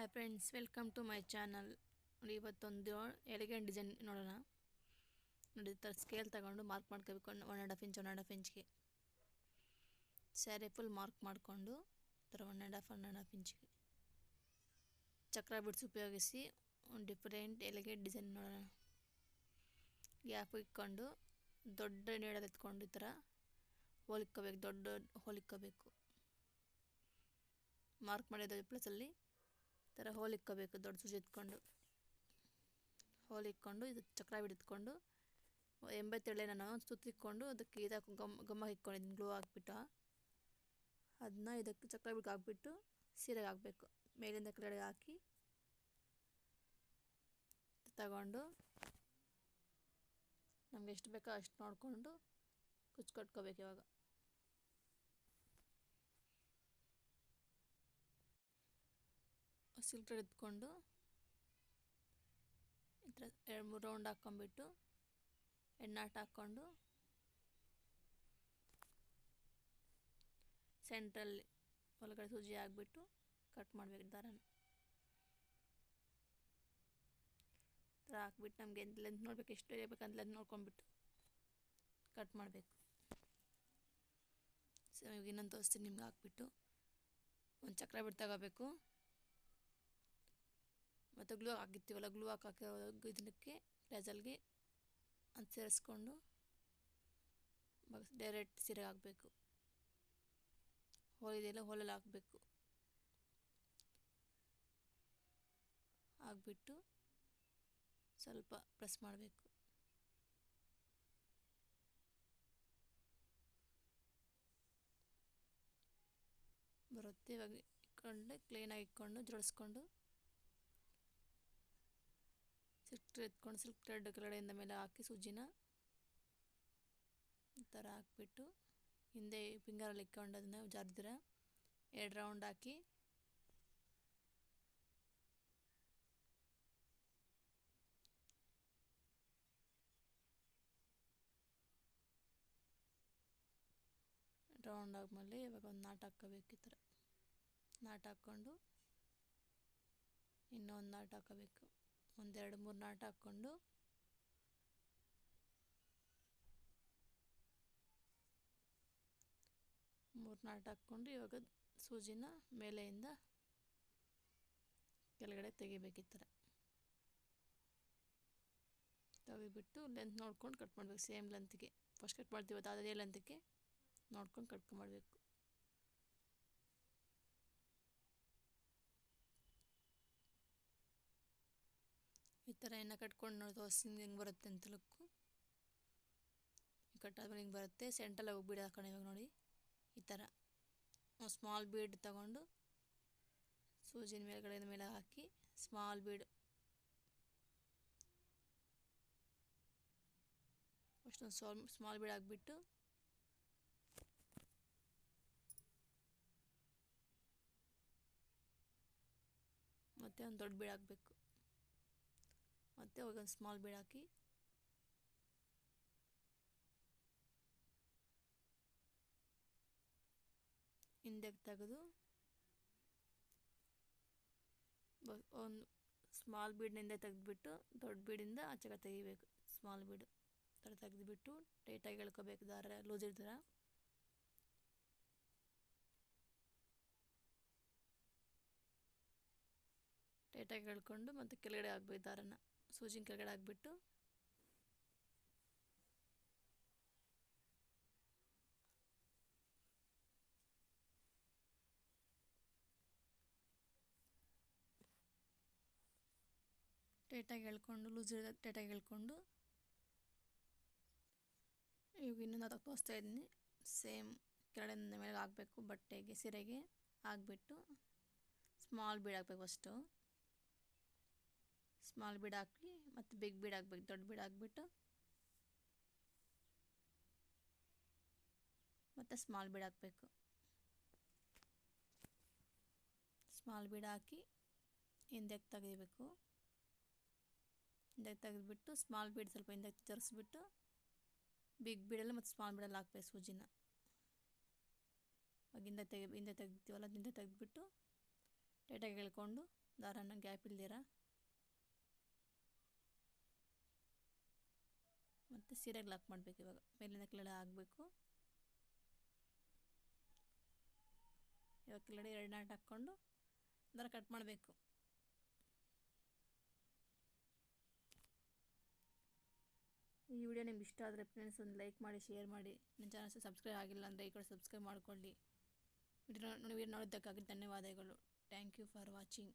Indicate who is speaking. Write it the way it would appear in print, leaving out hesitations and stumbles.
Speaker 1: Hi friends, welcome to my channel. ನೋಡಿ, ಇವತ್ತೊಂದು elegant design ನೋಡೋಣ. ನೋಡಿ, ಈ ಥರ ಸ್ಕೇಲ್ ತಗೊಂಡು ಮಾರ್ಕ್ ಮಾಡ್ಕೋಬೇಕು. 1.5 ಇಂಚ್ 1.5 ಇಂಚ್ಗೆ ಸ್ಯಾರಿ ಫುಲ್ ಮಾರ್ಕ್ ಮಾಡಿಕೊಂಡು ಈ ಥರ 1.5 ಇಂಚ್ಗೆ ಚಕ್ರ ಬಿಡ್ಸ್ ಉಪಯೋಗಿಸಿ ಒಂದು ಡಿಫ್ರೆಂಟ್ ಎಲಿಗೆಂಟ್ ಡಿಸೈನ್ ನೋಡೋಣ. ಗ್ಯಾಪ್ ಇಟ್ಕೊಂಡು ದೊಡ್ಡ ನೀಡಲ್ ಎತ್ಕೊಂಡು ಈ ಥರ ಹೋಲಿಕ್ಕೋಬೇಕು. ದೊಡ್ಡ ಹೋಲಿಕ್ಕೋಬೇಕು. ಮಾರ್ಕ್ ಮಾಡಿದ ಪ್ಲೇಸಲ್ಲಿ ಈ ಥರ ಹೋಲಿಕ್ಕೋಬೇಕು. ದೊಡ್ಡ ಸೂಜಿ ಎತ್ಕೊಂಡು ಹೋಲಿಕ್ಕೊಂಡು ಇದು ಚಕ್ರ ಬಿಡಿತ್ಕೊಂಡು 87 ನಾನು ಸುತ್ತಿಕೊಂಡು ಅದಕ್ಕೆ ಇದಕ್ಕೆ ಗಮ್ಮ ಇಟ್ಕೊಂಡಿದ್ದೀನಿ. ಗ್ಲೂ ಹಾಕ್ಬಿಟ್ಟು ಅದನ್ನ ಇದಕ್ಕೆ ಚಕ್ರ ಬಿಟ್ಟು ಹಾಕ್ಬಿಟ್ಟು ಸೀರೆಗೆ ಹಾಕಬೇಕು. ಮೇಲಿಂದ ಕೆಳಗಡೆ ಹಾಕಿ ತಗೊಂಡು ನಮ್ಗೆ ಎಷ್ಟು ಬೇಕೋ ಅಷ್ಟು ನೋಡಿಕೊಂಡು ಕುಚ್ಕೊಟ್ಕೋಬೇಕು. ಇವಾಗ ಸಿಲ್ಕ್ ಥ್ರೆಡ್ ಎತ್ಕೊಂಡು ಈ ಥರ 2-3 ರೌಂಡ್ ಹಾಕ್ಕೊಂಬಿಟ್ಟು ಎಣ್ಣಾಟ್ ಹಾಕ್ಕೊಂಡು ಸೆಂಟ್ರಲ್ಲಿ ಒಳಗಡೆ ಸೂಜಿ ಹಾಕ್ಬಿಟ್ಟು ಕಟ್ ಮಾಡಬೇಕು. ದಾರನ ಈ ಥರ ಹಾಕ್ಬಿಟ್ಟು ನಮಗೆ ಲೆಂತ್ ನೋಡ್ಬೇಕು, ಎಷ್ಟು ಬೇಕಂತ ಲೆಂತ್ ನೋಡ್ಕೊಂಬಿಟ್ಟು ಕಟ್ ಮಾಡಬೇಕು. ಸೊ ಇವಾಗ ಇನ್ನೊಂದು ತೋರಿಸ್ತೀನಿ ನಿಮ್ಗೆ. ಹಾಕ್ಬಿಟ್ಟು ಒಂದು ಚಕ್ರ ಬಿಟ್ಟು ತಗೋಬೇಕು. ಮತ್ತು ಗ್ಲೂ ಹಾಕಿರ್ತೀವಲ್ಲ, ಗ್ಲೂ ಹಾಕೋ ಇದಕ್ಕೆ ಲೆಜಲ್ಗೆ ಅದು ಸೇರಿಸ್ಕೊಂಡು ಡೈರೆಕ್ಟ್ ಸೀರೆಗೆ ಹಾಕಬೇಕು. ಹೋಲಿದೆಯಲ್ಲ ಹೋಲಲ್ಲಿ ಹಾಕಬೇಕು. ಹಾಕ್ಬಿಟ್ಟು ಸ್ವಲ್ಪ ಪ್ರೆಸ್ ಮಾಡಬೇಕು. ಬರುತ್ತೆ. ಇವಾಗ ಇಟ್ಕೊಂಡೆ ಕ್ಲೀನಾಗಿ ಇಟ್ಕೊಂಡು ಜೋಡಿಸ್ಕೊಂಡು ಸಿಲ್ಕ್ ಥ್ರೆಡ್ ಎತ್ಕೊಂಡು ಸಿಲ್ಕ್ ಥ್ರೆಡ್ ಕೆಳಗಡೆಯಿಂದ ಮೇಲೆ ಹಾಕಿ ಸೂಜಿನ ಈ ಥರ ಹಾಕ್ಬಿಟ್ಟು ಹಿಂದೆ ಫಿಂಗರಲ್ಲಿ ಇಟ್ಕೊಂಡು ಅದನ್ನು ಜಾರ್ದಿರ 2 ರೌಂಡ್ ಹಾಕಿ ರೌಂಡ್ ಆದ್ಮೇಲೆ ಇವಾಗ ಒಂದು ನಾಟ್ ಹಾಕ್ಕೋಬೇಕು. ಈ ಥರ ನಾಟ್ ಹಾಕ್ಕೊಂಡು ಇನ್ನೊಂದು ನಾಟ್ ಹಾಕೋಬೇಕು. 1-2-3 ನಾಟ್ ಹಾಕ್ಕೊಂಡು ಇವಾಗ ಸೂಜಿನ ಮೇಲೆಯಿಂದ ಕೆಳಗಡೆ ತೆಗಿಬೇಕು. ಈ ಥರ ತೆಗಿಬಿಟ್ಟು ಲೆಂತ್ ನೋಡ್ಕೊಂಡು ಕಟ್ ಮಾಡಬೇಕು. ಸೇಮ್ ಲೆಂತ್ಗೆ ಫಸ್ಟ್ ಕಟ್ ಮಾಡ್ತೀವಿ ಅದೇ ಲೆಂತ್ಗೆ ನೋಡ್ಕೊಂಡು ಕಟ್ಕೊಂಡ್ಬರ್ಬೇಕು. ಈ ಥರ ಎಣ್ಣೆ ಕಟ್ಕೊಂಡು ನೋಡಿ ತೋರಿಸ್ತೀನಿ ಹೆಂಗೆ ಬರುತ್ತೆ ಅಂತ ಲುಕ್ಕು. ಕಟ್ಟಾದ್ಮೇಲೆ ಹಿಂಗೆ ಬರುತ್ತೆ. ಸೆಂಟ್ರಲ್ಲಿ ಹೋಗಿ ಬೀಡ್ ಹಾಕೋಣ. ಇವಾಗ ನೋಡಿ, ಈ ಥರ ಸ್ಮಾಲ್ ಬೀಡ್ ತಗೊಂಡು ಸೂಜಿನ ಮೇಲ್ಗಡೆಯಿಂದ ಮೇಲೆ ಹಾಕಿ ಸ್ಮಾಲ್ ಬೀಡ್ ಅಷ್ಟೊಂದು ಸ್ಮಾಲ್ ಬೀಡ್ ಹಾಕ್ಬಿಟ್ಟು ಮತ್ತೆ ಒಂದು ದೊಡ್ಡ ಬೀಡ್ ಹಾಕಬೇಕು. ಮತ್ತು ಅವಾಗ ಒಂದು ಸ್ಮಾಲ್ ಬೀಡ್ ಹಾಕಿ ಹಿಂದೆ ತೆಗೆದು ಒಂದು ಸ್ಮಾಲ್ ಬೀಡ್ನಿಂದ ತೆಗೆದುಬಿಟ್ಟು ದೊಡ್ಡ ಬೀಡಿಂದ ಆಚೆಗೆ ತೆಗಿಬೇಕು. ಸ್ಮಾಲ್ ಬೀಡು ಥರ ತೆಗೆದುಬಿಟ್ಟು ಟೈಟಾಗಿ ಎಳ್ಕೋಬೇಕು. ದಾರ ಲೂಸ್ ಇರ್ತಾರ ಟೈಟಾಗಿ ಎಳ್ಕೊಂಡು ಮತ್ತು ಕೆಳಗಡೆ ಹಾಕ್ಬೇಕು. ದಾರನ ಸೂಜಿನ ಕೆಳಗಡೆ ಹಾಕ್ಬಿಟ್ಟು ಟೈಟಾಗಿ ಎಳ್ಕೊಂಡು ಲೂಸ್ ಇರೋದು ಟೈಟಾಗಿ ಎಳ್ಕೊಂಡು ಇವಾಗ ಇನ್ನೊಂದು ತೋರಿಸ್ತಾ ಇದ್ದೀನಿ. ಸೇಮ್ ಕೆಳಗಡೆಯಿಂದ ಮೇಲೆ ಹಾಕಬೇಕು. ಬಟ್ಟೆಗೆ ಸೀರೆಗೆ ಹಾಕ್ಬಿಟ್ಟು ಸ್ಮಾಲ್ ಬೀಡ್ ಹಾಕ್ಬೇಕು. ಫಸ್ಟು ಸ್ಮಾಲ್ ಬೀಡ್ ಹಾಕಿ ಮತ್ತು ಬಿಗ್ ಬೀಡ್ ಹಾಕ್ಬೇಕು. ದೊಡ್ಡ ಬೀಡ್ ಹಾಕ್ಬಿಟ್ಟು ಮತ್ತು ಸ್ಮಾಲ್ ಬೀಡ್ ಹಾಕಬೇಕು. ಸ್ಮಾಲ್ ಬೀಡ್ ಹಾಕಿ ಹಿಂದಕ್ಕೆ ತೆಗಿಬೇಕು. ಹಿಂದಕ್ಕೆ ತೆಗೆದುಬಿಟ್ಟು ಸ್ಮಾಲ್ ಬೀಡ್ ಸ್ವಲ್ಪ ಹಿಂದಕ್ಕೆ ತರಿಸ್ಬಿಟ್ಟು ಬಿಗ್ ಬೀಡಲ್ಲಿ ಮತ್ತು ಸ್ಮಾಲ್ ಬೀಡಲ್ಲಿ ಹಾಕ್ಬೇಕು ಸೂಜಿನ. ಹಿಂದೆ ತೆಗಿತೀವಲ್ಲ, ಹಿಂದೆ ತೆಗೆದುಬಿಟ್ಟು ಟೈಟಾಗಿ ಎಳ್ಕೊಂಡು ದಾರಾನ ಗ್ಯಾಪ್ ಇಲ್ದಿರ ಮತ್ತು ಸೀರೆಗೆ ಲಾಕ್ ಮಾಡಬೇಕು. ಇವಾಗ ಮೇಲಿಂದ ಕೆಳಗಡೆ ಆಗಬೇಕು. ಇವಾಗ ಕೆಳಗಡೆ 2 ನಾಟ್ ಹಾಕ್ಕೊಂಡು ದಾರ ಕಟ್ ಮಾಡಬೇಕು. ಈ ವಿಡಿಯೋ ನಿಮ್ಗೆ ಇಷ್ಟ ಆದರೆ ಫ್ರೆಂಡ್ಸ್ ಒಂದು ಲೈಕ್ ಮಾಡಿ, ಶೇರ್ ಮಾಡಿ. ನನ್ನ ಚಾನಲ್ ಸಬ್ಸ್ಕ್ರೈಬ್ ಆಗಿಲ್ಲ ಅಂದರೆ ಈ ಕಡೆ ಸಬ್ಸ್ಕ್ರೈಬ್ ಮಾಡ್ಕೊಳ್ಳಿ. ವಿಡಿಯೋ ನೋಡಿದ್ದಕ್ಕಾಗಿ ಧನ್ಯವಾದಗಳು. Thank you for watching.